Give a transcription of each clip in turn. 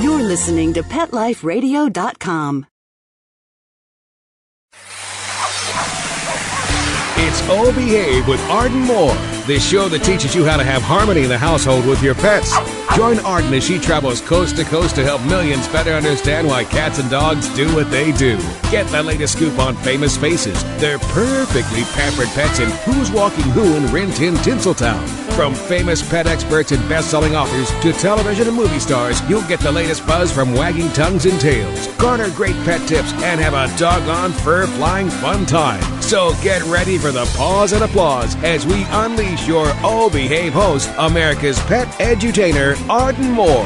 You're listening to PetLifeRadio.com. It's Oh Behave with Arden Moore, the show that teaches you how to have harmony in the household with your pets. Join Arden as she travels coast to coast to help millions better understand why cats and dogs do what they do. Get the latest scoop on famous faces, their perfectly pampered pets, and who's walking who in Rin Tin Tinseltown. From famous pet experts and best-selling authors to television and movie stars, you'll get the latest buzz from wagging tongues and tails. Garner great pet tips and have a doggone fur-flying fun time. So get ready for the pause and applause as we unleash your Oh Behave host, America's pet edutainer, Arden Moore.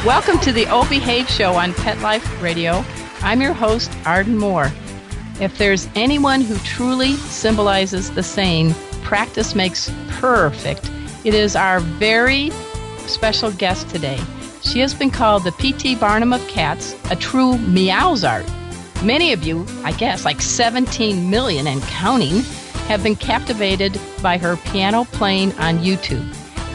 Welcome to the Oh Behave show on Pet Life Radio. I'm your host, Arden Moore. If there's anyone who truly symbolizes the saying, practice makes perfect, it is our very special guest today. She has been called the P.T. Barnum of cats, a true Meow-zart. Many of you, I guess like 17 million and counting, have been captivated by her piano playing on YouTube.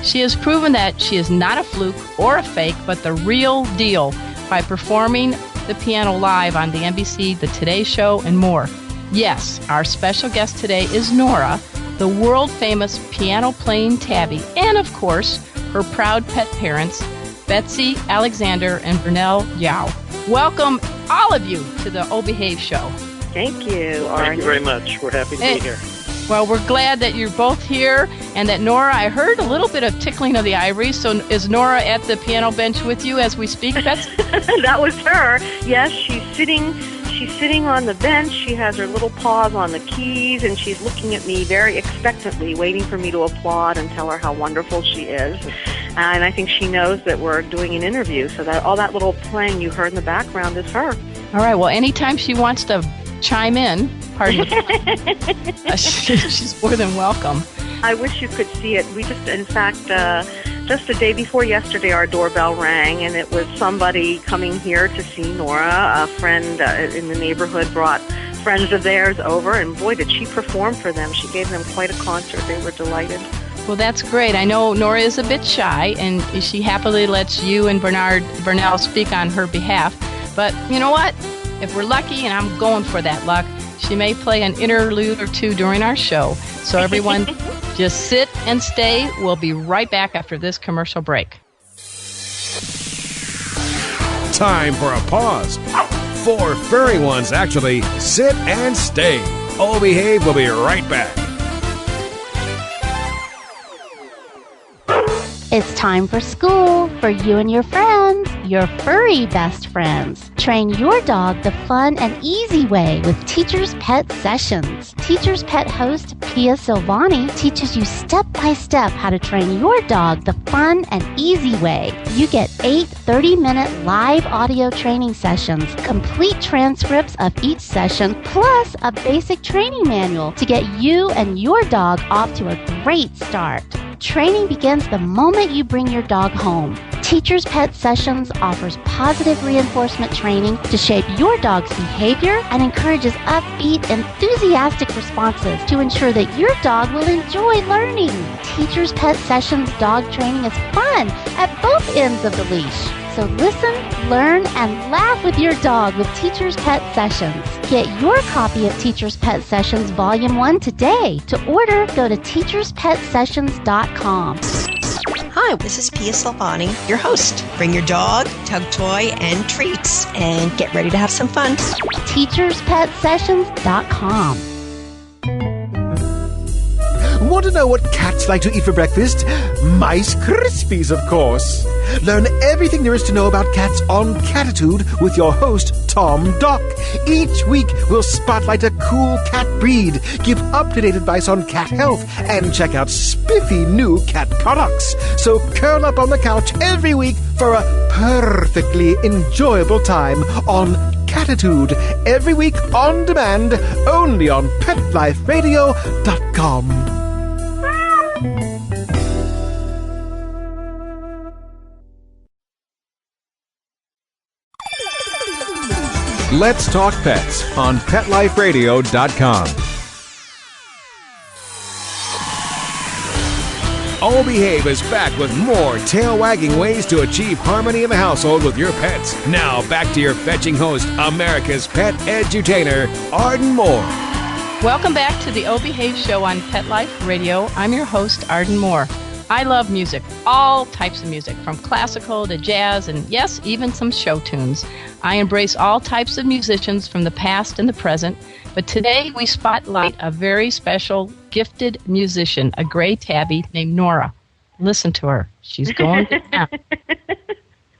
She has proven that she is not a fluke or a fake, but the real deal by performing the piano live on the NBC, The Today Show, and more. Yes, our special guest today is Nora, the world-famous piano-playing tabby, and of course, her proud pet parents, Betsy Alexander and Bernell Yao. Welcome, all of you, to the Oh Behave show. Thank you, Arden. Thank you very much. We're happy to be here. Well, we're glad that you're both here, and that Nora, I heard a little bit of tickling of the ivory, so is Nora at the piano bench with you as we speak, Betsy? That was her. Yes, she's sitting on the bench. She has her little paws on the keys, and she's looking at me very expectantly, waiting for me to applaud and tell her how wonderful she is. And I think she knows that we're doing an interview, so that all that little playing you heard in the background is her. All right, well, anytime she wants to chime in, pardon me, she's more than welcome. I wish you could see it. We just, in fact, just the day before yesterday, our doorbell rang, and it was somebody coming here to see Nora. A friend in the neighborhood brought friends of theirs over, and boy, did she perform for them. She gave them quite a concert. They were delighted. Well, that's great. I know Nora is a bit shy, and she happily lets you and Bernell speak on her behalf. But you know what? If we're lucky, and I'm going for that luck, she may play an interlude or two during our show. So everyone, just sit and stay. We'll be right back after this commercial break. Time for a pause. 4 furry ones, actually. Sit and stay. Oh Behave will be right back. It's time for school for you and your friends, your furry best friends. Train your dog the fun and easy way with Teacher's Pet Sessions. Teacher's Pet host Pia Silvani teaches you step-by-step how to train your dog the fun and easy way. You get 8 30-minute live audio training sessions, complete transcripts of each session, plus a basic training manual to get you and your dog off to a great start. Training begins the moment you bring your dog home. Teacher's Pet Sessions offers positive reinforcement training to shape your dog's behavior and encourages upbeat, enthusiastic responses to ensure that your dog will enjoy learning. Teacher's Pet Sessions dog training is fun at both ends of the leash. So listen, learn, and laugh with your dog with Teacher's Pet Sessions. Get your copy of Teacher's Pet Sessions Volume 1 today. To order, go to teacherspetsessions.com. Hi, this is Pia Silvani, your host. Bring your dog, tug toy, and treats, and get ready to have some fun. teacherspetsessions.com. Want to know what cats like to eat for breakfast? Mice Krispies, of course. Learn everything there is to know about cats on Catitude with your host, Tom Dock. Each week, we'll spotlight a cool cat breed, give up-to-date advice on cat health, and check out spiffy new cat products. So curl up on the couch every week for a perfectly enjoyable time on Catitude. Every week on demand, only on PetLifeRadio.com. Let's Talk Pets on PetLifeRadio.com. Oh Behave is back with more tail-wagging ways to achieve harmony in the household with your pets. Now, back to your fetching host, America's pet edutainer, Arden Moore. Welcome back to the Oh Behave show on Pet Life Radio. I'm your host, Arden Moore. I love music, all types of music, from classical to jazz and, yes, even some show tunes. I embrace all types of musicians from the past and the present, but today we spotlight a very special, gifted musician, a gray tabby named Nora. Listen to her. She's going to town.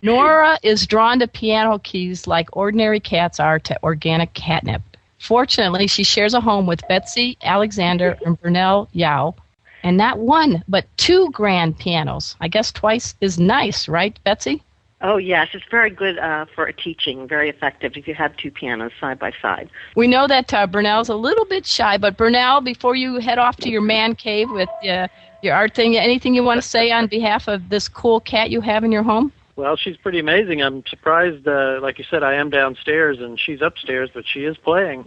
Nora is drawn to piano keys like ordinary cats are to organic catnip. Fortunately, she shares a home with Betsy Alexander and Brunel Yao. And not one, but two grand pianos. I guess twice is nice, right, Betsy? Oh, yes. It's very good for teaching, very effective if you have two pianos side by side. We know that Brunel's a little bit shy, but Brunel, before you head off to your man cave with your art thing, anything you want to say on behalf of this cool cat you have in your home? Well, she's pretty amazing. I'm surprised, like you said, I am downstairs and she's upstairs, but she is playing.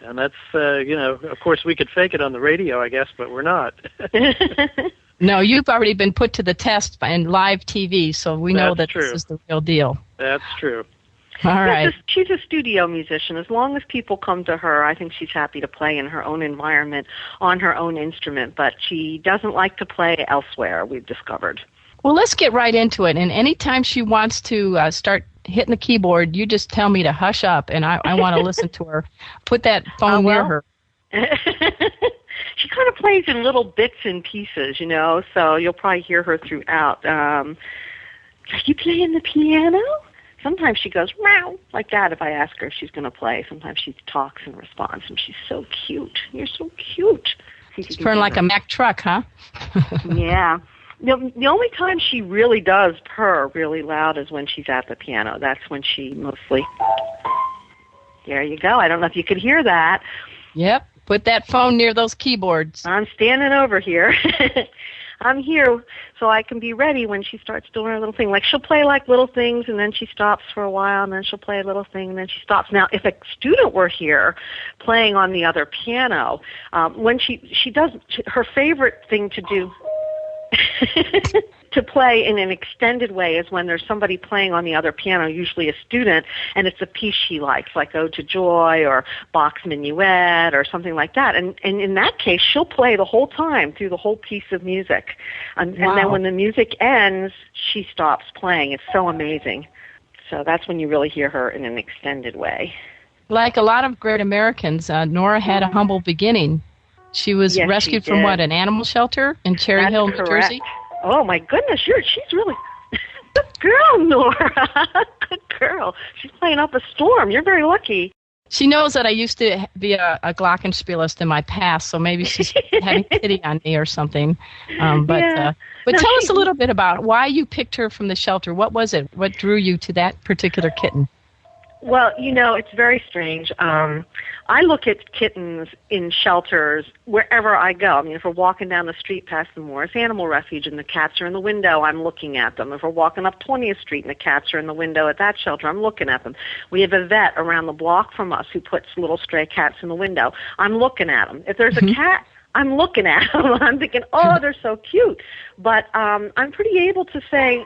And that's, of course we could fake it on the radio, I guess, but we're not. No, you've already been put to the test in live TV, so we know that true. This is the real deal. That's true. All right. She's a studio musician. As long as people come to her, I think she's happy to play in her own environment on her own instrument, but she doesn't like to play elsewhere, we've discovered. Well, let's get right into it. And anytime she wants to start hitting the keyboard, you just tell me to hush up, and I want to listen to her. Put that phone near her. She kind of plays in little bits and pieces, so you'll probably hear her throughout. Are you playing the piano? Sometimes she goes, meow, like that if I ask her if she's going to play. Sometimes she talks and responds, and she's so cute. You're so cute. She's purring like a Mack truck, huh? Yeah. The only time she really does purr really loud is when she's at the piano. That's when she mostly... There you go. I don't know if you could hear that. Yep. Put that phone near those keyboards. I'm standing over here. I'm here so I can be ready when she starts doing her little thing. Like, she'll play like little things, and then she stops for a while, and then she'll play a little thing, and then she stops. Now, if a student were here playing on the other piano, when she does, her favorite thing to do... to play in an extended way is when there's somebody playing on the other piano, usually a student, and it's a piece she likes, like Ode to Joy or Bach's Minuet or something like that. And in that case, she'll play the whole time through the whole piece of music. And then when the music ends, she stops playing. It's so amazing. So that's when you really hear her in an extended way. Like a lot of great Americans, Nora had a humble beginning. She was rescued from what, an animal shelter in Cherry Hill, New Jersey? Oh, my goodness, she's really... Good girl, Nora. Good girl. She's playing up a storm. You're very lucky. She knows that I used to be a glockenspielist in my past, so maybe she's having pity on me or something. But tell us a little bit about why you picked her from the shelter. What was it? What drew you to that particular kitten? Well, it's very strange. I look at kittens in shelters wherever I go. I mean, if we're walking down the street past the Morris Animal Refuge and the cats are in the window, I'm looking at them. If we're walking up 20th Street and the cats are in the window at that shelter, I'm looking at them. We have a vet around the block from us who puts little stray cats in the window. I'm looking at them. If there's a cat, I'm looking at them. I'm thinking, oh, they're so cute. But I'm pretty able to say...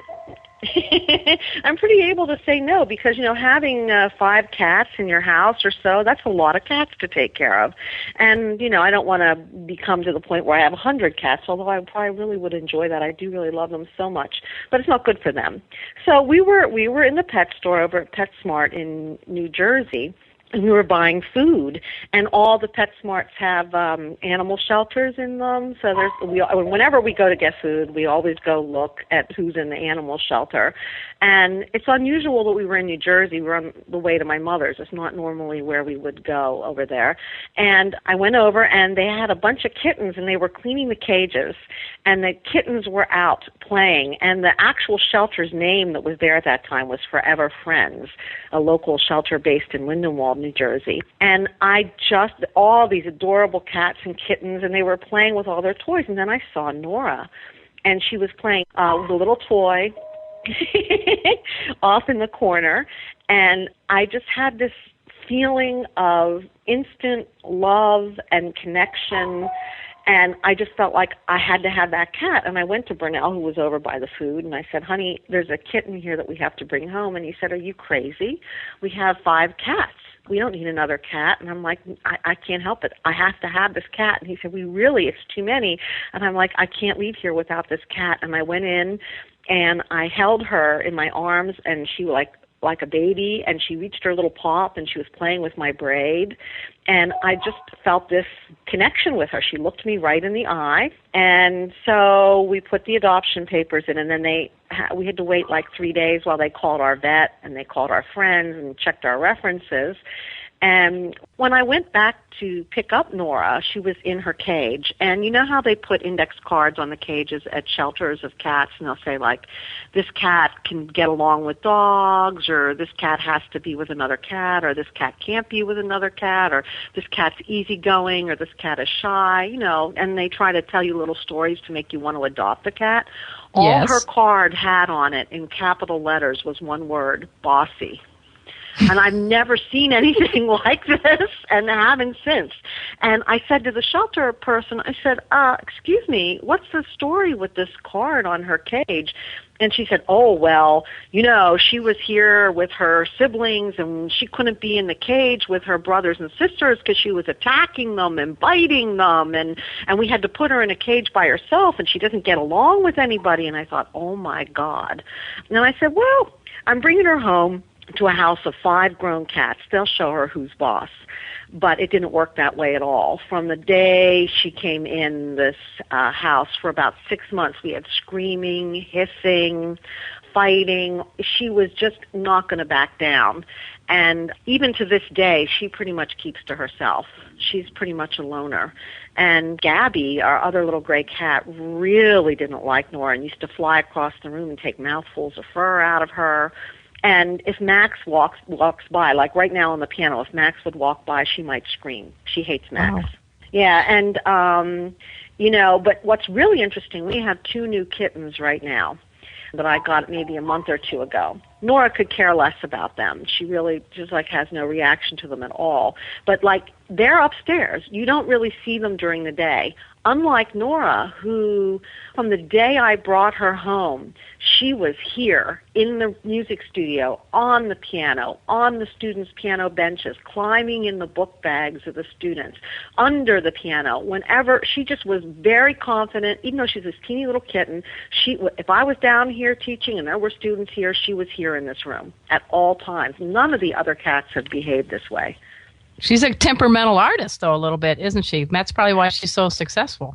I'm pretty able to say no because, having 5 cats in your house or so, that's a lot of cats to take care of. And, I don't want to become to the point where I have 100 cats, although I probably really would enjoy that. I do really love them so much, but it's not good for them. So we were in the pet store over at PetSmart in New Jersey. And we were buying food, and all the PetSmarts have animal shelters in them. So whenever we go to get food, we always go look at who's in the animal shelter. And it's unusual that we were in New Jersey. We were on the way to my mother's. It's not normally where we would go over there. And I went over, and they had a bunch of kittens, and they were cleaning the cages. And the kittens were out playing. And the actual shelter's name that was there at that time was Forever Friends, a local shelter based in Lindenwold, New Jersey. And all these adorable cats and kittens, and they were playing with all their toys. And then I saw Nora, and she was playing with a little toy off in the corner. And I just had this feeling of instant love and connection And I just felt like I had to have that cat. And I went to Burnell, who was over by the food, and I said, honey, there's a kitten here that we have to bring home. And he said, are you crazy? We have 5 cats. We don't need another cat. And I'm like, I can't help it. I have to have this cat. And he said, it's too many. And I'm like, I can't leave here without this cat. And I went in and I held her in my arms, and she like a baby, and she reached her little paw up and she was playing with my braid, and I just felt this connection with her. She looked me right in the eye, and so we put the adoption papers in, and then we had to wait like 3 days while they called our vet and they called our friends and checked our references. And when I went back to pick up Nora, she was in her cage. And you know how they put index cards on the cages at shelters of cats, and they'll say, like, this cat can get along with dogs, or this cat has to be with another cat, or this cat can't be with another cat, or this cat's easygoing, or this cat is shy, and they try to tell you little stories to make you want to adopt the cat. All her card had on it in capital letters was one word: bossy. And I've never seen anything like this, and haven't since. And I said to the shelter person, I said, excuse me, what's the story with this card on her cage? And she said, oh, well, she was here with her siblings, and she couldn't be in the cage with her brothers and sisters because she was attacking them and biting them, and we had to put her in a cage by herself, and she doesn't get along with anybody. And I thought, oh, my God. And I said, well, I'm bringing her home to a house of 5 grown cats. They'll show her who's boss. But it didn't work that way at all. From the day she came in this house, for about 6 months, we had screaming, hissing, fighting. She was just not going to back down. And even to this day, she pretty much keeps to herself. She's pretty much a loner. And Gabby, our other little gray cat, really didn't like Nora and used to fly across the room and take mouthfuls of fur out of her. And if Max walks by, like right now on the piano, if Max would walk by, she might scream. She hates Max. Wow. Yeah, and, but what's really interesting, we have 2 new kittens right now that I got maybe a month or 2 ago. Nora could care less about them. She really just has no reaction to them at all. But they're upstairs. You don't really see them during the day. Unlike Nora, who from the day I brought her home, she was here in the music studio, on the piano, on the students' piano benches, climbing in the book bags of the students, under the piano. Whenever, she just was very confident, even though she's this teeny little kitten, if I was down here teaching and there were students here, she was here in this room at all times. None of the other cats have behaved this way. She's a temperamental artist, though, a little bit, isn't she? That's probably why she's so successful.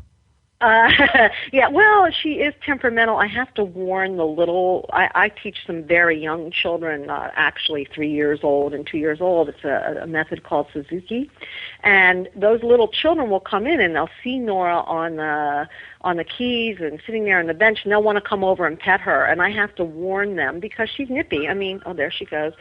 Yeah, well, she is temperamental. I have to warn the little, I teach some very young children, actually 3 years old and 2 years old. It's a method called Suzuki. And those little children will come in and they'll see Nora on the keys and sitting there on the bench, and they'll want to come over and pet her. And I have to warn them because she's nippy. Oh, there she goes.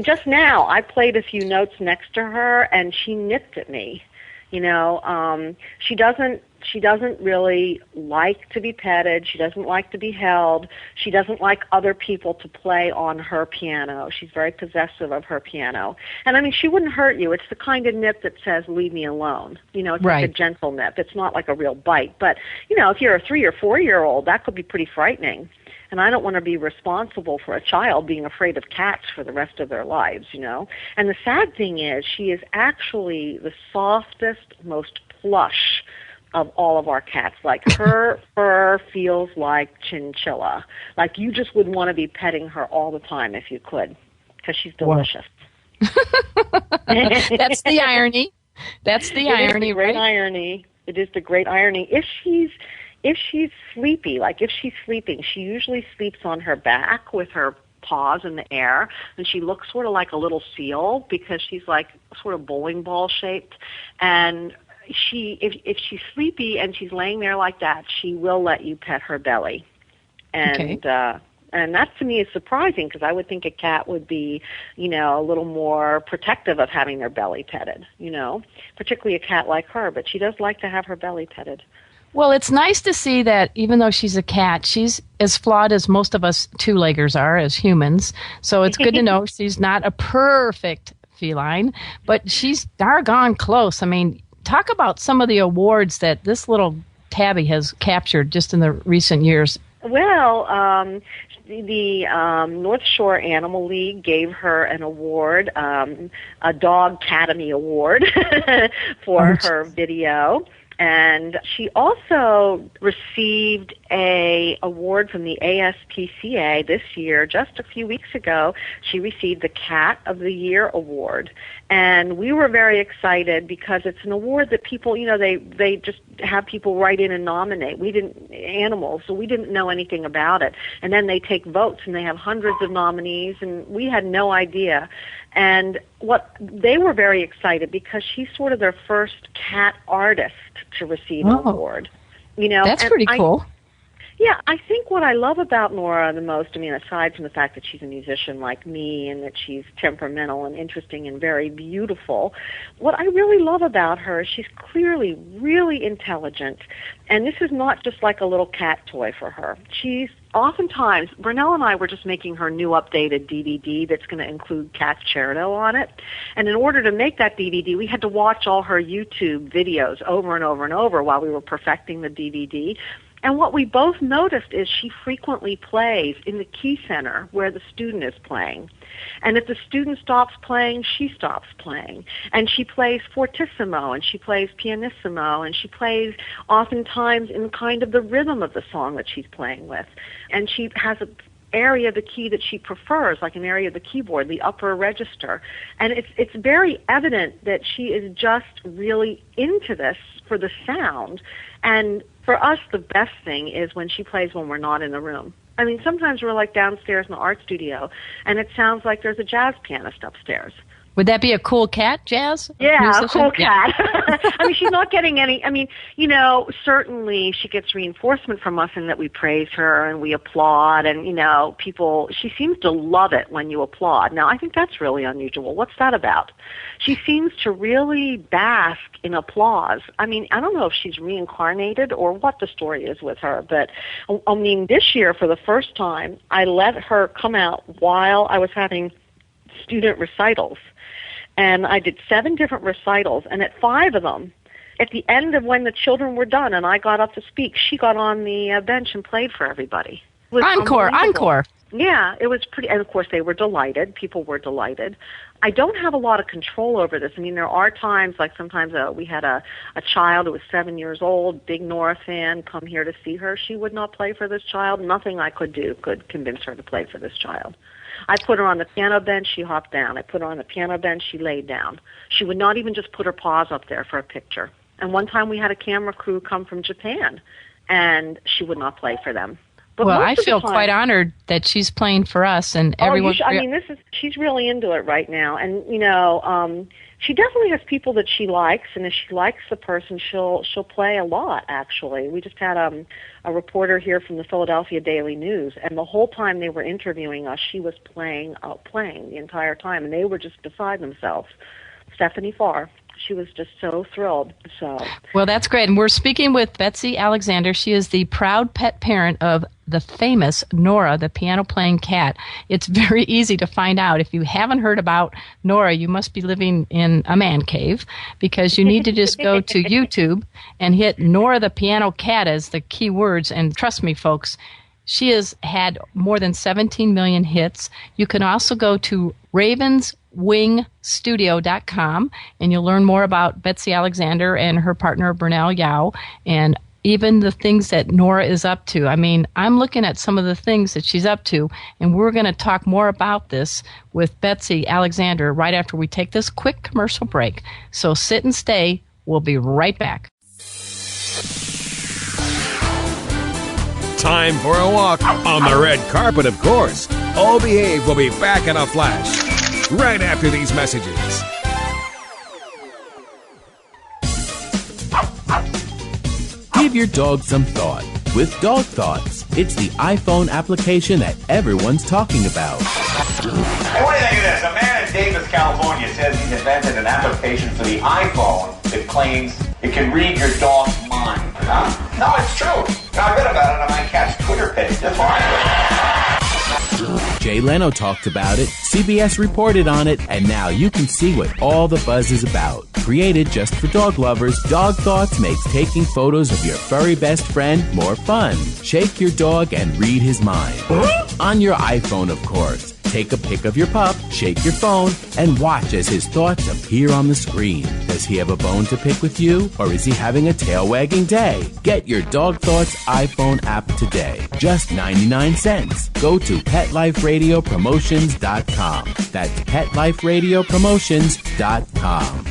Just now I played a few notes next to her and she nipped at me. She doesn't really like to be petted. She doesn't like to be held. She doesn't like other people to play on her piano. She's very possessive of her piano. And she wouldn't hurt you. It's the kind of nip that says, leave me alone. It's right. Like a gentle nip. It's not like a real bite. But, if you're a 3 or 4 year old, that could be pretty frightening. And I don't want to be responsible for a child being afraid of cats for the rest of their lives, And the sad thing is, she is actually the softest, most plush of all of our cats. Her fur feels like chinchilla. You just would want to be petting her all the time if you could, because she's delicious. That's the irony. That's the irony, right? Irony. It is the great irony. If she's sleepy, if she's sleeping, she usually sleeps on her back with her paws in the air, and she looks sort of like a little seal because she's sort of bowling ball shaped. And if she's sleepy and she's laying there like that, she will let you pet her belly. And okay. And that to me is surprising because I would think a cat would be, a little more protective of having their belly petted, particularly a cat like her. But she does like to have her belly petted. Well, it's nice to see that even though she's a cat, she's as flawed as most of us two-leggers are as humans. So it's good to know she's not a perfect feline, but she's doggone close. talk about some of the awards that this little tabby has captured just in the recent years. Well, the North Shore Animal League gave her an award, a Dog Academy Award for her video. And she also received a award from the ASPCA this year. Just a few weeks ago, she received the Cat of the Year Award. And we were very excited because it's an award that people, they just have people write in and nominate. Animals, so we didn't know anything about it. And then they take votes, and they have hundreds of nominees, and we had no idea. And they were very excited because she's sort of their first cat artist to receive an award. That's pretty cool. Yeah, I think what I love about Nora the most, aside from the fact that she's a musician like me and that she's temperamental and interesting and very beautiful, what I really love about her is she's clearly really intelligent. And this is not just like a little cat toy for her. She's oftentimes, Brunel and I were just making her new updated DVD that's going to include Cat Cerdo on it. And in order to make that DVD, we had to watch all her YouTube videos over and over and over while we were perfecting the DVD. And what we both noticed is she frequently plays in the key center where the student is playing. And if the student stops playing, she stops playing. And she plays fortissimo, and she plays pianissimo, and she plays oftentimes in kind of the rhythm of the song that she's playing with. And she has an area of the key that she prefers, like an area of the keyboard, the upper register. And it's very evident that she is just really into this for the sound. And for us, the best thing is when she plays when we're not in the room. Sometimes we're like downstairs in the art studio, and it sounds like there's a jazz pianist upstairs. Would that be a cool cat, Jazz? Yeah, musician? A cool cat. Yeah. She's not getting any, certainly she gets reinforcement from us in that we praise her and we applaud, and, she seems to love it when you applaud. Now, I think that's really unusual. What's that about? She seems to really bask in applause. I don't know if she's reincarnated or what the story is with her, but, this year, for the first time, I let her come out while I was having student recitals. And I did 7 different recitals, and at 5 of them, at the end of when the children were done and I got up to speak, she got on the bench and played for everybody. Encore. Yeah, it was pretty, and of course they were delighted. People were delighted. I don't have a lot of control over this. There are times, like sometimes we had a child who was 7 years old, big Nora fan, come here to see her. She would not play for this child. Nothing I could do could convince her to play for this child. I put her on the piano bench, she hopped down. I put her on the piano bench, she laid down. She would not even just put her paws up there for a picture. And one time we had a camera crew come from Japan, and she would not play for them. But well, I feel quite honored that she's playing for us, and everyone. She's really into it right now, and she definitely has people that she likes, and if she likes the person, she'll play a lot. Actually, we just had a reporter here from the Philadelphia Daily News, and the whole time they were interviewing us, she was playing the entire time, and they were just beside themselves. Stephanie Farr. She was just so thrilled. Well, that's great. And we're speaking with Betsy Alexander. She is the proud pet parent of the famous Nora, the piano-playing cat. It's very easy to find out. If you haven't heard about Nora, you must be living in a man cave, because you need to just go to YouTube and hit Nora the Piano Cat as the key words. And trust me, folks, she has had more than 17 million hits. You can also go to ravenswingstudio.com, and you'll learn more about Betsy Alexander and her partner Brunel Yao, and even the things that Nora is up to. I'm looking at some of the things that she's up to, and we're going to talk more about this with Betsy Alexander right after we take this quick commercial break. So sit and stay. We'll be right back. Time for a walk on the red carpet, of course. All Behave will be back in a flash, right after these messages. Give your dog some thought with Dog Thoughts. It's the iPhone application that everyone's talking about. Hey, what do you think of this? A man in Davis, California says he's invented an application for the iPhone that claims it can read your dog's mind. Huh? No, it's true. I read about it on my cat's Twitter page. That's why. Jay Leno talked about it, CBS reported on it, and now you can see what all the buzz is about. Created just for dog lovers, Dog Thoughts makes taking photos of your furry best friend more fun. Shake your dog and read his mind. On your iPhone, of course. Take a pic of your pup, shake your phone, and watch as his thoughts appear on the screen. Does he have a bone to pick with you, or is he having a tail-wagging day? Get your Dog Thoughts iPhone app today. Just 99 cents. Go to PetLifeRadioPromotions.com. That's PetLifeRadioPromotions.com.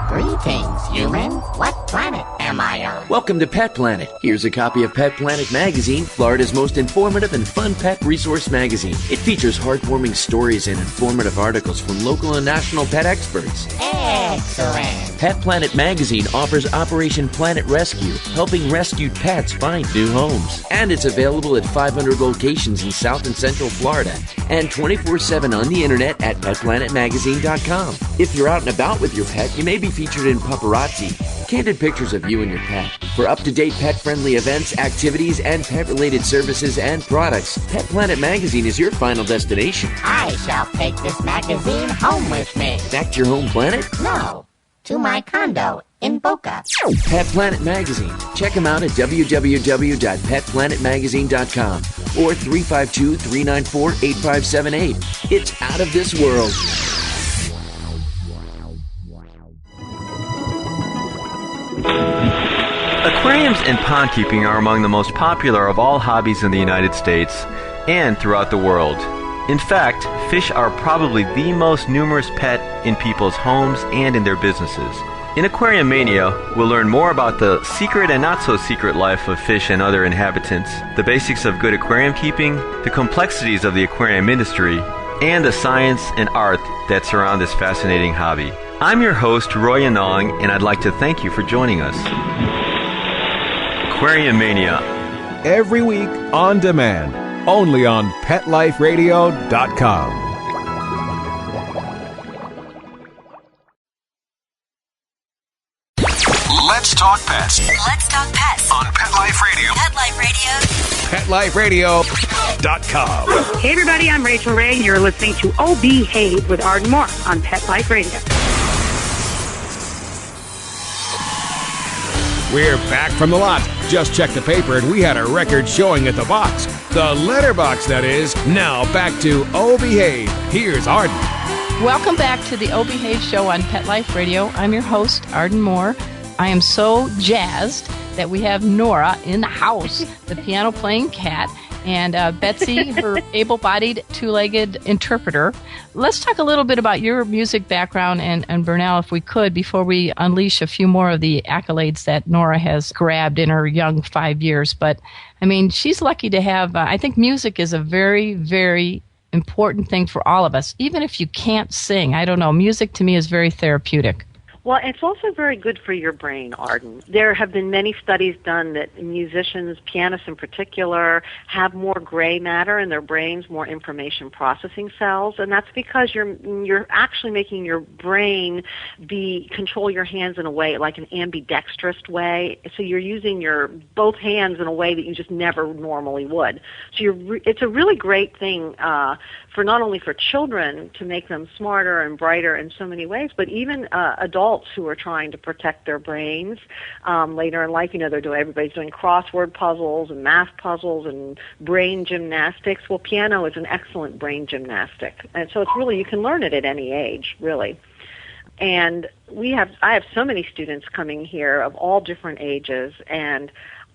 Greetings, humans. What planet am I on? Welcome to Pet Planet. Here's a copy of Pet Planet Magazine, Florida's most informative and fun pet resource magazine. It features heartwarming stories and informative articles from local and national pet experts. Excellent. Pet Planet Magazine offers Operation Planet Rescue, helping rescued pets find new homes. And it's available at 500 locations in South and Central Florida and 24/7 on the internet at PetPlanetMagazine.com. If you're out and about with your pet, you may be featured in Paparazzi, candid pictures of you and your pet. For up-to-date pet-friendly events, activities, and pet-related services and products, Pet Planet Magazine is your final destination. I shall take this magazine home with me. Back to your home planet? No, to my condo in Boca. Pet Planet Magazine. Check them out at www.petplanetmagazine.com or 352-394-8578. It's out of this world. Aquariums and pond keeping are among the most popular of all hobbies in the United States and throughout the world. In fact, fish are probably the most numerous pet in people's homes and in their businesses. In Aquarium Mania, we'll learn more about the secret and not so secret life of fish and other inhabitants, the basics of good aquarium keeping, the complexities of the aquarium industry, and the science and art that surround this fascinating hobby. I'm your host, Roy Anong, and I'd like to thank you for joining us. Aquarium Mania. Every week on demand, only on PetLifeRadio.com. Let's talk pets. Let's talk pets On Pet Life Radio. Pet Life Radio. PetLifeRadio.com. Hey everybody, I'm Rachel Ray. You're listening to Oh Behave with Arden Moore on Pet Life Radio. We're back from the lot. Just checked the paper and we had a record showing at the box. The letterbox, that is. Now back to Oh Behave. Here's Arden. Welcome back to the Oh Behave show on Pet Life Radio. I'm your host, Arden Moore. I am so jazzed that we have Nora in the house, the piano-playing cat, and Betsy, her able-bodied, two-legged interpreter. Let's talk a little bit about your music background and Burnell, if we could, before we unleash a few more of the accolades that Nora has grabbed in her young 5 years. But, I mean, she's lucky to have, I think music is a very, very important thing for all of us, even if you can't sing. I don't know. Music, to me, is very therapeutic. Well, it's also very good for your brain, Arden. There have been many studies done that musicians, pianists in particular, have more gray matter in their brains, more information processing cells, and that's because you're actually making your brain control your hands in a way, like an ambidextrous way. So you're using your both hands in a way that you just never normally would. So it's a really great thing for not only for children to make them smarter and brighter in so many ways, but even adults who are trying to protect their brains later in life. You know, everybody's doing crossword puzzles and math puzzles and brain gymnastics. Well, piano is an excellent brain gymnastic, and so it's really, you can learn it at any age, really. And I have so many students coming here of all different ages, and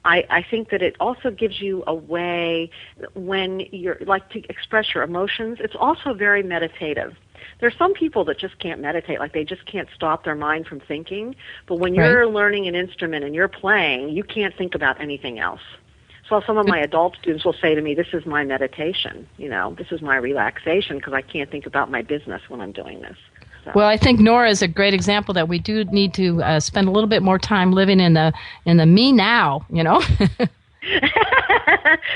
I think that it also gives you a way when you're like to express your emotions. It's also very meditative. There's some people that just can't meditate, like they just can't stop their mind from thinking. But when you're learning an instrument and you're playing, you can't think about anything else. So some of my adult students will say to me, this is my meditation, this is my relaxation because I can't think about my business when I'm doing this. So. Well, I think Nora is a great example that we do need to spend a little bit more time living in the me now,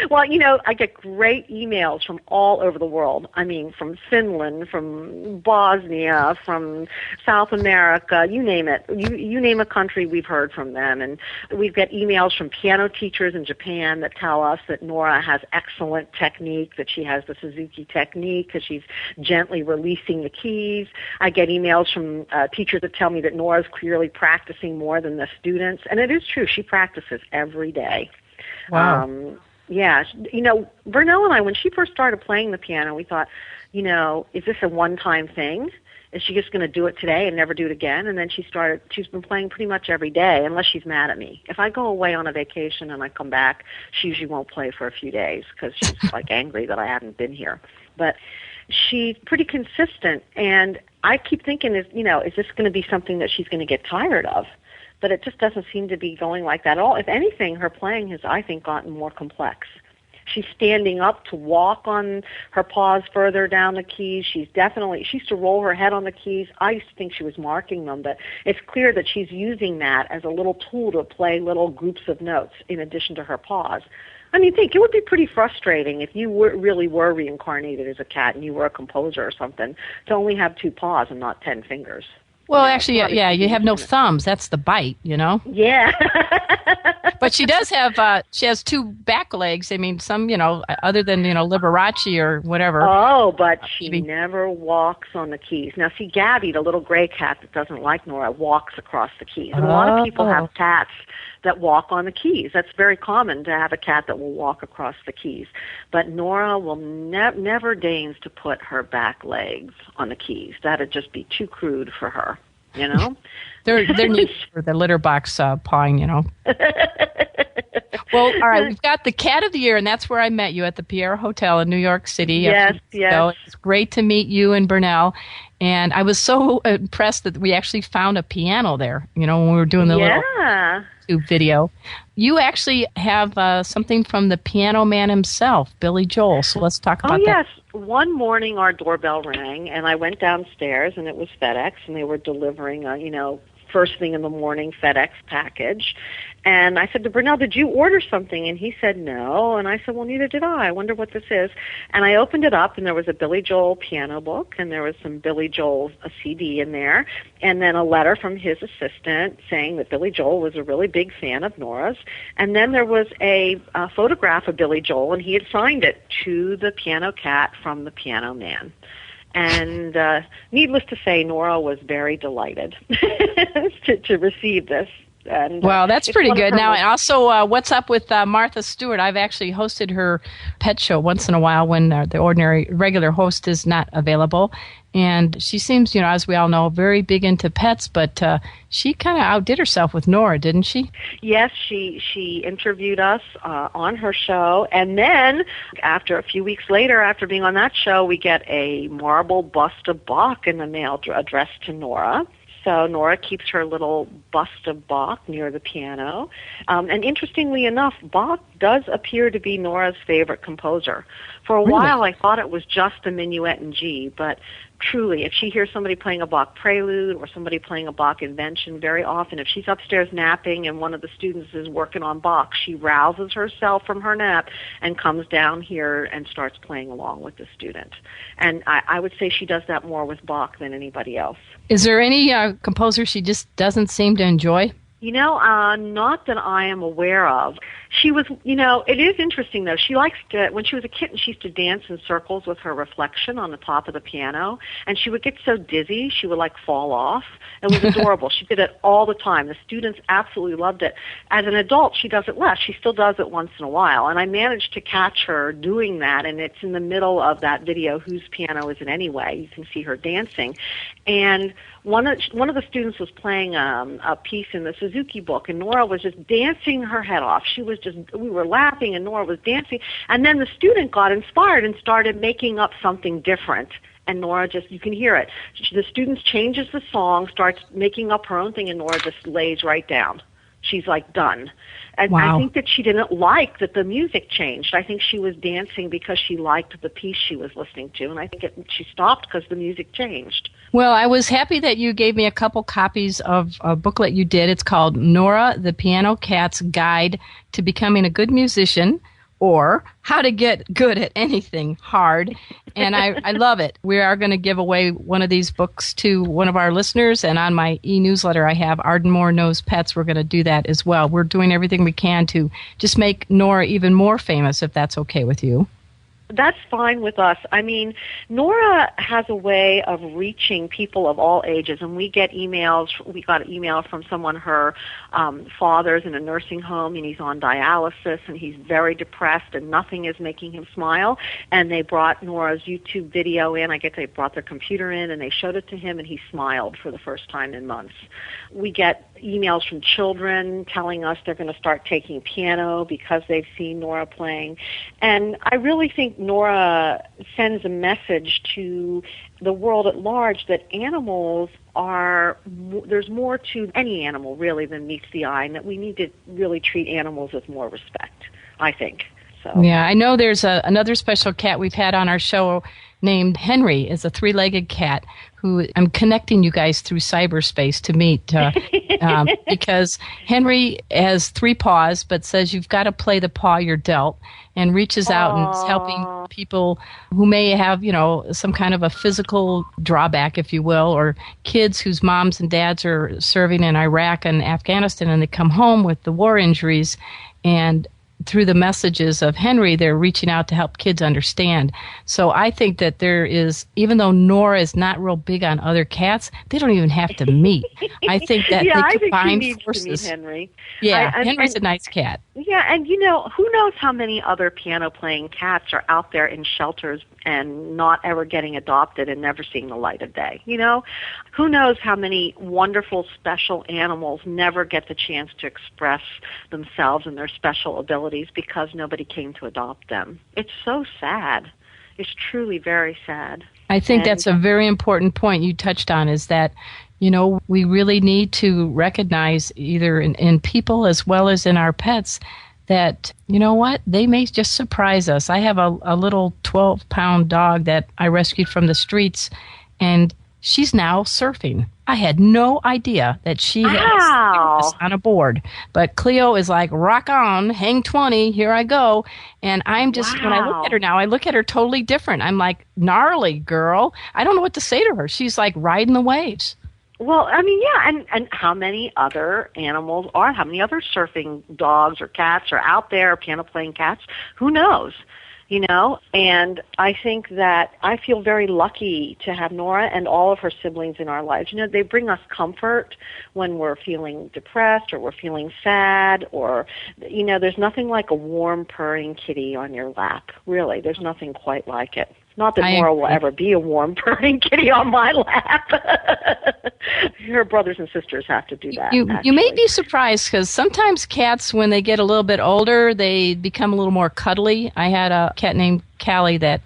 Well, I get great emails from all over the world. I mean, from Finland, from Bosnia, from South America, you name it. You name a country, we've heard from them. And we've got emails from piano teachers in Japan that tell us that Nora has excellent technique, that she has the Suzuki technique because she's gently releasing the keys. I get emails from teachers that tell me that Nora's clearly practicing more than the students. And it is true. She practices every day. Wow. Yeah, Vernell and I, when she first started playing the piano, we thought, is this a one-time thing? Is she just going to do it today and never do it again? And then she's been playing pretty much every day, unless she's mad at me. If I go away on a vacation and I come back, she usually won't play for a few days because she's like angry that I haven't been here. But she's pretty consistent, and I keep thinking, is this going to be something that she's going to get tired of? But it just doesn't seem to be going like that at all. If anything, her playing has, I think, gotten more complex. She's standing up to walk on her paws further down the keys. She used to roll her head on the keys. I used to think she was marking them, but it's clear that she's using that as a little tool to play little groups of notes in addition to her paws. I mean, it would be pretty frustrating if you really were reincarnated as a cat and you were a composer or something to only have 2 paws and not 10 fingers. Well, actually, yeah, you have no thumbs. That's the bite, Yeah. But she does have, she has 2 back legs. I mean, some, other than, Liberace or whatever. Oh, but she never walks on the keys. Now, see, Gabby, the little gray cat that doesn't like Nora, walks across the keys. And a lot of people have cats that walk on the keys. That's very common to have a cat that will walk across the keys. But Nora will never deigns to put her back legs on the keys. That'd just be too crude for her, They're neat for the litter box pawing, Well, all right, we've got the Cat of the Year, and that's where I met you, at the Pierre Hotel in New York City. Yes. It's great to meet you and Bernell. And I was so impressed that we actually found a piano there, when we were doing the little YouTube video. You actually have something from the piano man himself, Billy Joel. So let's talk about that. Oh, yes. One morning our doorbell rang, and I went downstairs, and it was FedEx, and they were delivering a, first thing in the morning FedEx package. And I said to Bernell, did you order something? And he said, no. And I said, well, neither did I. I wonder what this is. And I opened it up, and there was a Billy Joel piano book, and there was some Billy Joel, a CD in there, and then a letter from his assistant saying that Billy Joel was a really big fan of Nora's. And then there was a photograph of Billy Joel, and he had signed it to the piano cat from the piano man. And needless to say, Nora was very delighted to receive this. And, well, that's pretty good. Now, and also, what's up with Martha Stewart? I've actually hosted her pet show once in a while when the regular host is not available. And she seems, as we all know, very big into pets, but she kind of outdid herself with Nora, didn't she? Yes, she interviewed us on her show. And then, a few weeks later, after being on that show, we get a marble bust of Bach in the mail addressed to Nora. So Nora keeps her little bust of Bach near the piano. And interestingly enough, Bach does appear to be Nora's favorite composer. For a while, I thought it was just the Minuet in G, but truly, if she hears somebody playing a Bach prelude or somebody playing a Bach invention, very often, if she's upstairs napping and one of the students is working on Bach, she rouses herself from her nap and comes down here and starts playing along with the student. And I would say she does that more with Bach than anybody else. Is there any composer she just doesn't seem to enjoy? Not that I am aware of. She was, it is interesting though. She likes to, when she was a kitten, she used to dance in circles with her reflection on the top of the piano, and she would get so dizzy, she would fall off. It was adorable. She did it all the time. The students absolutely loved it. As an adult, she does it less. She still does it once in a while, and I managed to catch her doing that, and it's in the middle of that video, Whose Piano Is It Anyway? You can see her dancing. And one of the students was playing a piece in the Suzuki book, and Nora was just dancing her head off. We were laughing, and Nora was dancing. And then the student got inspired and started making up something different. And Nora you can hear it. The student changes the song, starts making up her own thing, and Nora just lays right down. She's done. And wow. I think that she didn't like that the music changed. I think she was dancing because she liked the piece she was listening to, and I think she stopped because the music changed. Well, I was happy that you gave me a couple copies of a booklet you did. It's called Nora, the Piano Cat's Guide to Becoming a Good Musician, or how to get good at anything hard. And I love it. We are going to give away one of these books to one of our listeners. And on my e-newsletter, I have Arden Moore Knows Pets. We're going to do that as well. We're doing everything we can to just make Nora even more famous, if that's okay with you. That's fine with us. I mean, Nora has a way of reaching people of all ages, and we get emails. We got an email from someone, her father's in a nursing home, and he's on dialysis, and he's very depressed, and nothing is making him smile. And they brought Nora's YouTube video in. I guess they brought their computer in, and they showed it to him, and he smiled for the first time in months. We get emails from children telling us they're going to start taking piano because they've seen Nora playing. And I really think Nora sends a message to the world at large that animals are, there's more to any animal really than meets the eye, and that we need to really treat animals with more respect, I think. So. Yeah, I know there's another special cat we've had on our show named Henry. Is a three-legged cat who I'm connecting you guys through cyberspace to meet because Henry has 3 paws but says you've got to play the paw you're dealt, and reaches out and is helping people who may have, some kind of a physical drawback, if you will, or kids whose moms and dads are serving in Iraq and Afghanistan and they come home with the war injuries, and through the messages of Henry, they're reaching out to help kids understand. So I think that there is, even though Nora is not real big on other cats, they don't even have to meet. I think that they combine forces. To meet Henry. Yeah, Henry's a nice cat. Yeah, and who knows how many other piano-playing cats are out there in shelters and not ever getting adopted and never seeing the light of day, Who knows how many wonderful, special animals never get the chance to express themselves and their special abilities because nobody came to adopt them. It's so sad. It's truly very sad. I think that's a very important point you touched on, is that we really need to recognize either in people as well as in our pets that, they may just surprise us. I have a little 12-pound dog that I rescued from the streets, and she's now surfing. I had no idea that she has on a board. But Cleo is like, rock on, hang 20, here I go. And I'm just, when I look at her now, I look at her totally different. I'm like, gnarly girl. I don't know what to say to her. She's like riding the waves. Well, I mean, yeah, and how many other animals are, how many other surfing dogs or cats are out there, piano-playing cats? Who knows? And I think that I feel very lucky to have Nora and all of her siblings in our lives. They bring us comfort when we're feeling depressed or we're feeling sad, or, there's nothing like a warm, purring kitty on your lap. Really, there's nothing quite like it. Not that Nora will ever be a warm, purring kitty on my lap. Her brothers and sisters have to do that. You may be surprised, because sometimes cats, when they get a little bit older, they become a little more cuddly. I had a cat named Callie that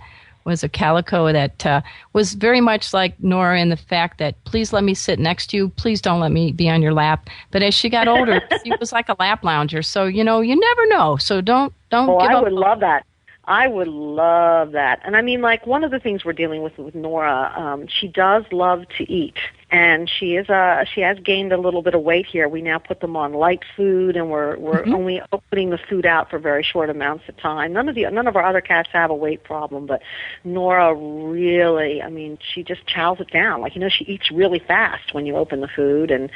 was a calico that was very much like Nora in the fact that, please let me sit next to you, please don't let me be on your lap. But as she got older, she was like a lap lounger. So, you never know. So don't give up. I would love that. I would love that. And I mean, like, one of the things we're dealing with Nora, she does love to eat. And she has gained a little bit of weight here. We now put them on light food, and we're only putting the food out for very short amounts of time. None of our other cats have a weight problem, but Nora really, I mean, she just chows it down. Like, she eats really fast when you open the food. And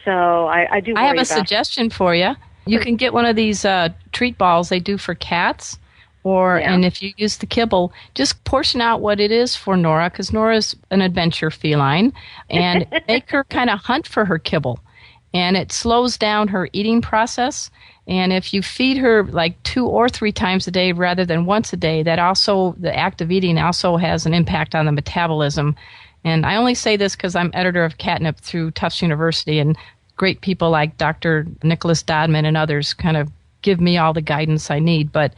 so I do worry I have a about suggestion for you. You can get one of these treat balls they do for cats. And if you use the kibble, just portion out what it is for Nora, because Nora's an adventure feline, and make her kind of hunt for her kibble. And it slows down her eating process. And if you feed her like 2 or 3 times a day rather than once a day, that also, the act of eating also has an impact on the metabolism. And I only say this because I'm editor of Catnip through Tufts University, and great people like Dr. Nicholas Dodman and others kind of give me all the guidance I need. But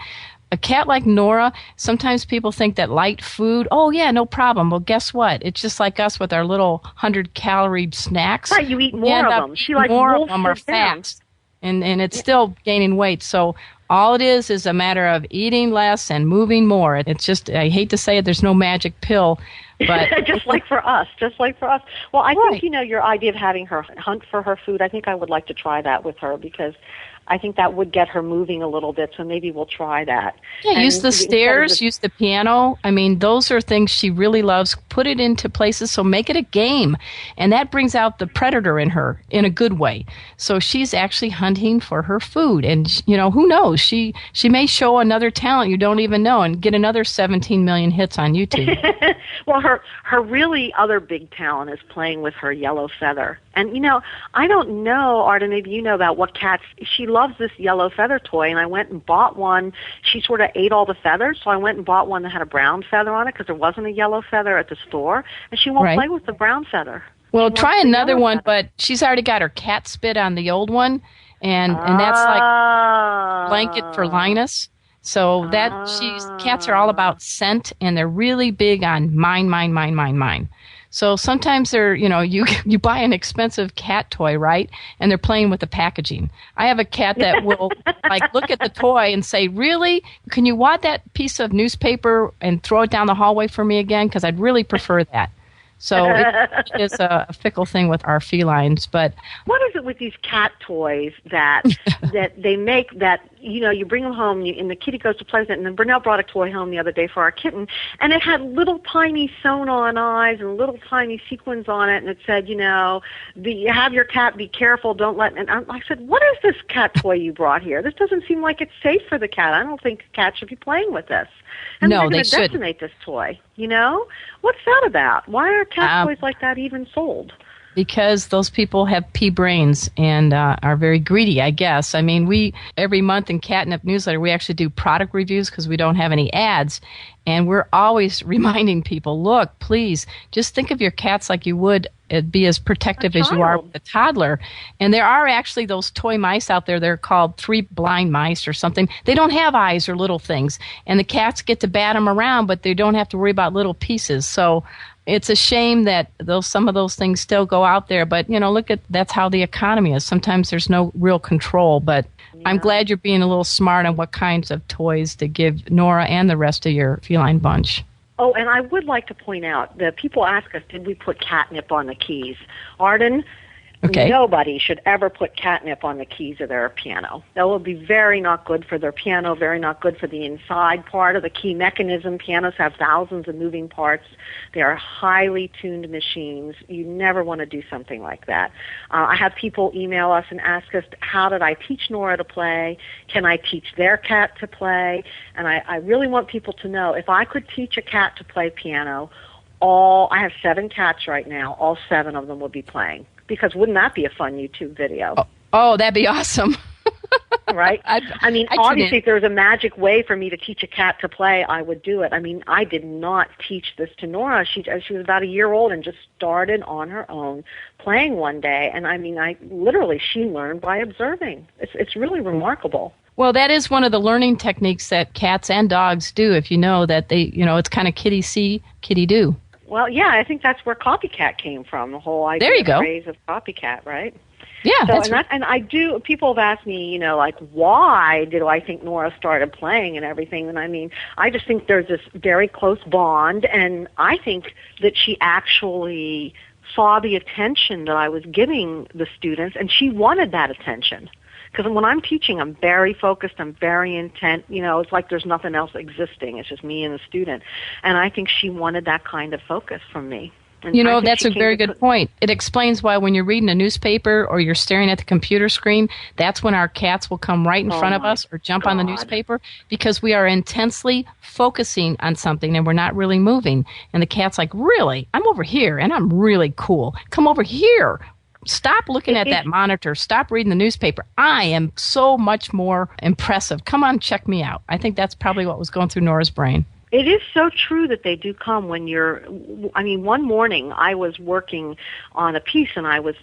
a cat like Nora, sometimes people think that light food, oh yeah, no problem. Well, guess what? It's just like us with our little 100-calorie snacks. Right, you eat more of them. She like more of them are fats, and it's still gaining weight. So all it is a matter of eating less and moving more. It's just, I hate to say it, there's no magic pill, but just like for us. Well, I think your idea of having her hunt for her food, I think I would like to try that with her, because I think that would get her moving a little bit, so maybe we'll try that. Yeah, And use the stairs, use the piano. I mean, those are things she really loves. Put it into places, so make it a game. And that brings out the predator in her in a good way. So she's actually hunting for her food. And, you know, who knows? She may show another talent you don't even know and get another 17 million hits on YouTube. Well, her really other big talent is playing with her yellow feather. And, you know, I don't know, Arden, maybe you know about what cats, she loves this yellow feather toy, and I went and bought one. She sort of ate all the feathers, so I went and bought one that had a brown feather on it because there wasn't a yellow feather at the store, and she won't play with the brown feather. Well, try another one, but she's already got her cat spit on the old one, and that's like blanket for Linus. So that cats are all about scent, and they're really big on mine. So sometimes they're, you know, you buy an expensive cat toy, right? And they're playing with the packaging. I have a cat that will like look at the toy and say, "Really? Can you wad that piece of newspaper and throw it down the hallway for me again? Because I'd really prefer that." So it is a fickle thing with our felines. But what is it with these cat toys that they make that, you know, you bring them home and the kitty goes to play with it, and then Brunel brought a toy home the other day for our kitten, and it had little tiny sewn-on eyes and little tiny sequins on it, and it said, you know, have your cat be careful, don't let... And I said, what is this cat toy you brought here? This doesn't seem like it's safe for the cat. I don't think a cat should be playing with this. And no, they're going they to shouldn't. decimate this toy, you know? What's that about? Why are cat toys like that even sold? Because those people have pea brains and are very greedy, I guess. I mean, every month in Catnip newsletter, we actually do product reviews because we don't have any ads. And we're always reminding people, look, please, just think of your cats like you would be as protective as you are with a toddler. And there are actually those toy mice out there. They're called 3 blind mice or something. They don't have eyes or little things. And the cats get to bat them around, but they don't have to worry about little pieces. So it's a shame that some of those things still go out there. But, you know, that's how the economy is. Sometimes there's no real control. But I'm glad you're being a little smart on what kinds of toys to give Nora and the rest of your feline bunch. Oh, and I would like to point out that people ask us, did we put catnip on the keys? Arden, nobody should ever put catnip on the keys of their piano. That will be very not good for their piano, very not good for the inside part of the key mechanism. Pianos have thousands of moving parts. They are highly tuned machines. You never want to do something like that. I have people email us and ask us, how did I teach Nora to play? Can I teach their cat to play? And I really want people to know, if I could teach a cat to play piano, I have 7 cats right now, all 7 of them would be playing. Because wouldn't that be a fun YouTube video? Oh, that'd be awesome. Right? I mean, obviously, if there was a magic way for me to teach a cat to play, I would do it. I mean, I did not teach this to Nora. She was about a year old and just started on her own playing one day. And I mean, she learned by observing. It's really remarkable. Well, that is one of the learning techniques that cats and dogs do. If you know that it's kind of kitty see, kitty do. Well, yeah, I think that's where copycat came from, the whole idea there you go. phrase of copycat, right? Yeah, and I do, people have asked me, you know, like, why do I think Nora started playing and everything? And I mean, I just think there's this very close bond, and I think that she actually saw the attention that I was giving the students, and she wanted that attention. Because when I'm teaching, I'm very focused, I'm very intent. You know, it's like there's nothing else existing. It's just me and the student. And I think she wanted that kind of focus from me. And you know, that's a very good point. It explains why when you're reading a newspaper or you're staring at the computer screen, that's when our cats will come right in front of us or jump on the newspaper, because we are intensely focusing on something and we're not really moving. And the cat's like, really? I'm over here and I'm really cool. Come over here. Stop looking at that monitor. Stop reading the newspaper. I am so much more impressive. Come on, check me out. I think that's probably what was going through Nora's brain. It is so true that they do come when one morning I was working on a piece and I was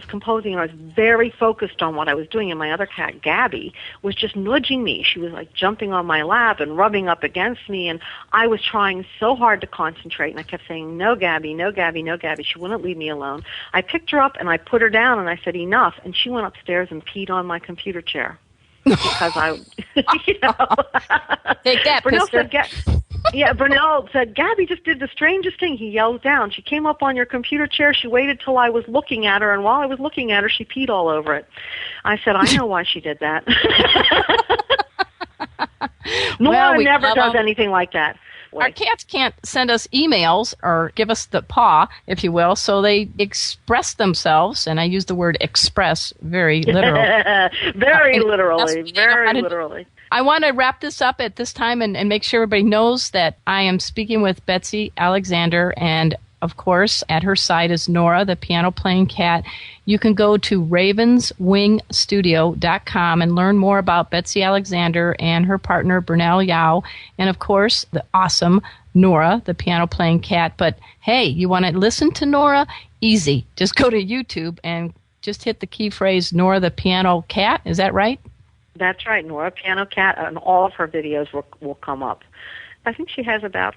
composing and I was very focused on what I was doing, and my other cat, Gabby, was just nudging me. She was like jumping on my lap and rubbing up against me, and I was trying so hard to concentrate, and I kept saying, no, Gabby, no, Gabby, no, Gabby. She wouldn't leave me alone. I picked her up and I put her down and I said, enough, and she went upstairs and peed on my computer chair. Because I, take that, Brunel Pister. Yeah, Brunel said, Gabby just did the strangest thing. He yells down. She came up on your computer chair. She waited till I was looking at her, and while I was looking at her, she peed all over it. I said, I know why she did that. Nora never does anything like that. Our cats can't send us emails or give us the paw, if you will, so they express themselves, and I use the word express very literally. Very literally. I want to wrap this up at this time and make sure everybody knows that I am speaking with Betsy Alexander, and of course, at her side is Nora, the piano-playing cat. You can go to ravenswingstudio.com and learn more about Betsy Alexander and her partner, Bernal Yao, and of course, the awesome Nora, the piano-playing cat. But hey, you want to listen to Nora? Easy. Just go to YouTube and just hit the key phrase, Nora the piano cat. Is that right? That's right, Nora, piano cat, and all of her videos will come up. I think she has about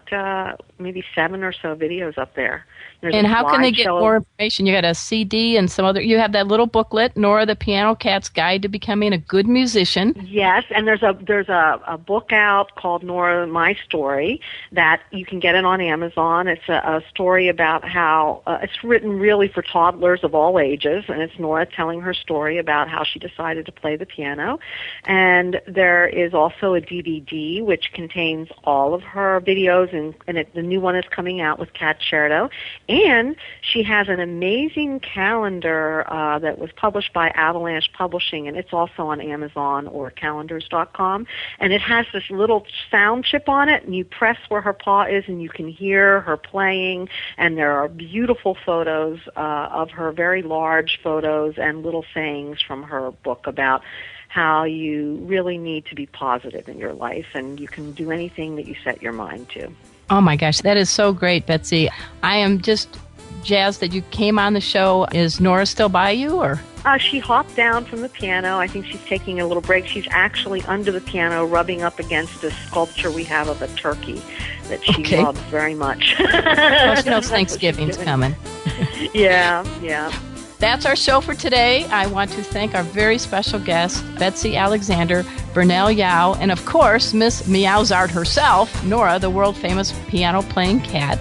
maybe 7 or so videos up there. And how can they get more information? You got a CD and some other. You have that little booklet, Nora the Piano Cat's Guide to Becoming a Good Musician. Yes, and there's a book out called Nora My Story that you can get it on Amazon. It's a story about how it's written really for toddlers of all ages, and it's Nora telling her story about how she decided to play the piano. And there is also a DVD which contains all of her videos, and the new one is coming out with Kat Sherdo. And she has an amazing calendar that was published by Avalanche Publishing, and it's also on Amazon or calendars.com. And it has this little sound chip on it, and you press where her paw is, and you can hear her playing. And there are beautiful photos of her, very large photos, and little sayings from her book about how you really need to be positive in your life, and you can do anything that you set your mind to. Oh my gosh, that is so great, Betsy. I am just jazzed that you came on the show. Is Nora still by you, or? She hopped down from the piano. I think she's taking a little break. She's actually under the piano rubbing up against a sculpture we have of a turkey that she loves very much. Well, she knows Thanksgiving's coming. Yeah. That's our show for today. I want to thank our very special guest, Betsy Alexander, Bernal Yao, and of course, Miss Meow-zart herself, Nora, the world-famous piano-playing cat.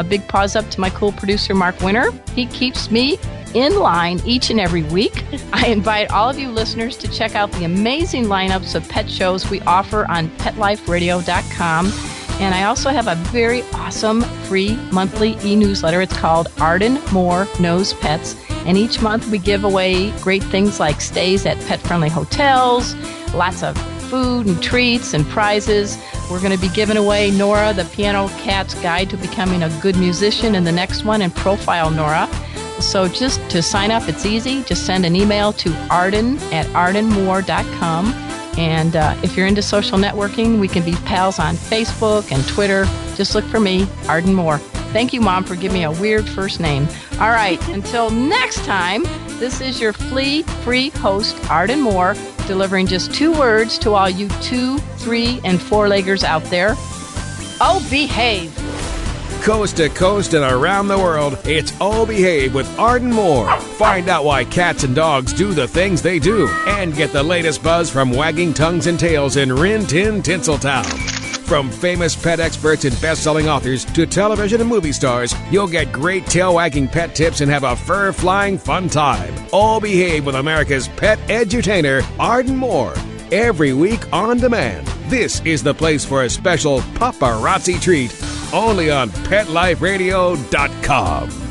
Big paws up to my cool producer, Mark Winter. He keeps me in line each and every week. I invite all of you listeners to check out the amazing lineups of pet shows we offer on PetLifeRadio.com. And I also have a very awesome free monthly e-newsletter. It's called Arden Moore Knows Pets. And each month we give away great things like stays at pet-friendly hotels, lots of food and treats and prizes. We're going to be giving away Nora, the Piano Cat's Guide to Becoming a Good Musician in the next one, and profile Nora. So just to sign up, it's easy. Just send an email to arden@ardenmoore.com. And if you're into social networking, we can be pals on Facebook and Twitter. Just look for me, Arden Moore. Thank you, Mom, for giving me a weird first name. All right, until next time, this is your flea-free host, Arden Moore, delivering just 2 words to all you 2, 3, and 4-leggers out there. Oh, behave. Coast to coast and around the world, it's Oh Behave with Arden Moore. Find out why cats and dogs do the things they do, and get the latest buzz from wagging tongues and tails in Rin Tin Tinseltown. From famous pet experts and best-selling authors to television and movie stars, you'll get great tail-wagging pet tips and have a fur-flying fun time. All Behave with America's pet edutainer, Arden Moore. Every week on demand. This is the place for a special paparazzi treat. Only on PetLifeRadio.com.